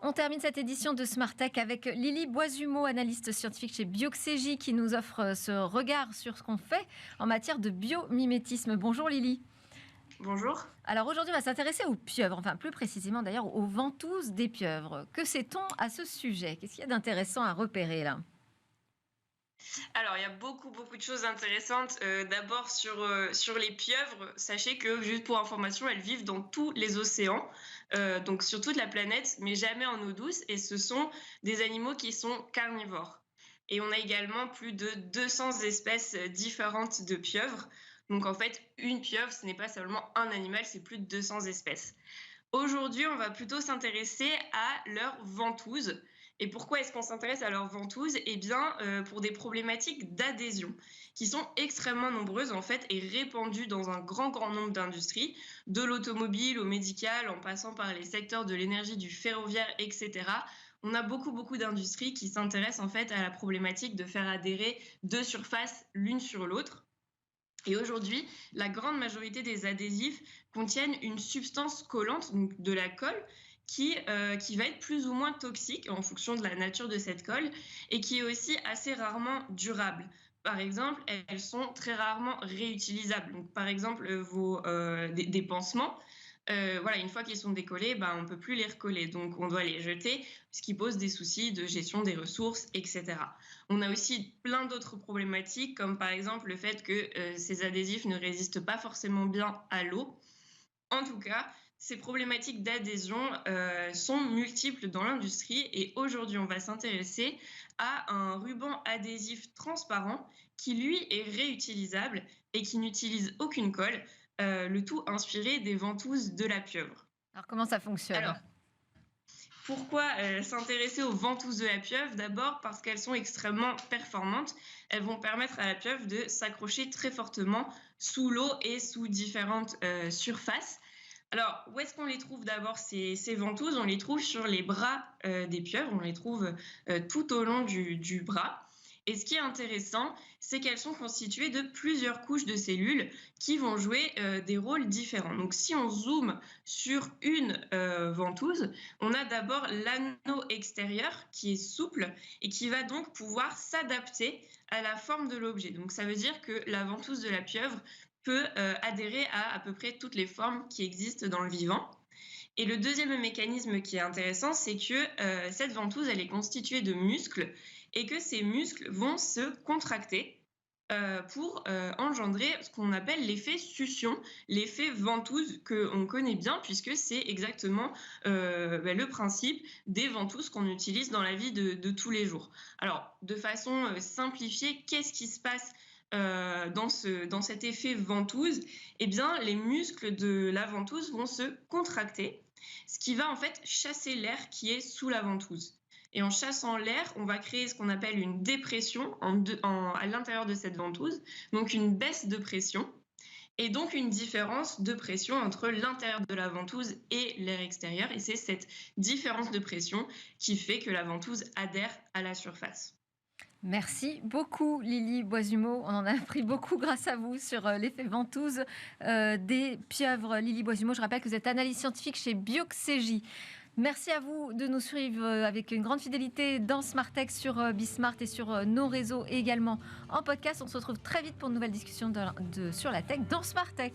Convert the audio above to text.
On termine cette édition de Smart Tech avec Lily Boisumeau, analyste scientifique chez Bioxégie, qui nous offre ce regard sur ce qu'on fait en matière de biomimétisme. Bonjour Lily. Bonjour. Alors aujourd'hui, on va s'intéresser aux pieuvres, enfin plus précisément d'ailleurs aux ventouses des pieuvres. Que sait-on à ce sujet? Qu'est-ce qu'il y a d'intéressant à repérer là? Alors, il y a beaucoup de choses intéressantes. D'abord sur les pieuvres, sachez que, juste pour information, elles vivent dans tous les océans, donc sur toute la planète, mais jamais en eau douce. Et ce sont des animaux qui sont carnivores. Et on a également plus de 200 espèces différentes de pieuvres. Donc en fait, une pieuvre, ce n'est pas seulement un animal, c'est plus de 200 espèces. Aujourd'hui, on va plutôt s'intéresser à leurs ventouses. Et pourquoi est-ce qu'on s'intéresse à leurs ventouses? Eh bien, pour des problématiques d'adhésion qui sont extrêmement nombreuses en fait et répandues dans un grand nombre d'industries, de l'automobile au médical, en passant par les secteurs de l'énergie, du ferroviaire, etc. On a beaucoup d'industries qui s'intéressent en fait à la problématique de faire adhérer deux surfaces l'une sur l'autre. Et aujourd'hui, la grande majorité des adhésifs contiennent une substance collante, donc de la colle, qui va être plus ou moins toxique en fonction de la nature de cette colle et qui est aussi assez rarement durable. Par exemple, elles sont très rarement réutilisables. Donc, par exemple, des pansements, voilà, une fois qu'ils sont décollés, on ne peut plus les recoller. Donc, on doit les jeter, ce qui pose des soucis de gestion des ressources, etc. On a aussi plein d'autres problématiques, comme par exemple le fait que ces adhésifs ne résistent pas forcément bien à l'eau. En tout cas, ces problématiques d'adhésion sont multiples dans l'industrie et aujourd'hui, on va s'intéresser à un ruban adhésif transparent qui, lui, est réutilisable et qui n'utilise aucune colle, le tout inspiré des ventouses de la pieuvre. Alors comment ça fonctionne? Alors, pourquoi s'intéresser aux ventouses de la pieuvre? D'abord parce qu'elles sont extrêmement performantes. Elles vont permettre à la pieuvre de s'accrocher très fortement sous l'eau et sous différentes surfaces. Alors, où est-ce qu'on les trouve d'abord ces ventouses? On les trouve sur les bras des pieuvres, on les trouve tout au long du bras. Et ce qui est intéressant, c'est qu'elles sont constituées de plusieurs couches de cellules qui vont jouer des rôles différents. Donc, si on zoome sur une ventouse, on a d'abord l'anneau extérieur qui est souple et qui va donc pouvoir s'adapter à la forme de l'objet. Donc, ça veut dire que la ventouse de la pieuvre peut adhérer à peu près toutes les formes qui existent dans le vivant. Et le deuxième mécanisme qui est intéressant, c'est que cette ventouse, elle est constituée de muscles et que ces muscles vont se contracter pour engendrer ce qu'on appelle l'effet succion, l'effet ventouse qu'on connaît bien puisque c'est exactement le principe des ventouses qu'on utilise dans la vie de tous les jours. Alors, de façon simplifiée, qu'est-ce qui se passe dans cet effet ventouse? Eh bien, les muscles de la ventouse vont se contracter, ce qui va en fait chasser l'air qui est sous la ventouse. Et en chassant l'air, on va créer ce qu'on appelle une dépression à l'intérieur de cette ventouse, donc une baisse de pression, et donc une différence de pression entre l'intérieur de la ventouse et l'air extérieur. Et c'est cette différence de pression qui fait que la ventouse adhère à la surface. Merci beaucoup Lily Boisumeau. On en a appris beaucoup grâce à vous sur l'effet ventouse des pieuvres. Lily Boisumeau, je rappelle que vous êtes analyste scientifique chez Bioxégie. Merci à vous de nous suivre avec une grande fidélité dans Smart Tech sur Bismart et sur nos réseaux et également en podcast. On se retrouve très vite pour une nouvelle discussion sur la tech dans Smart Tech.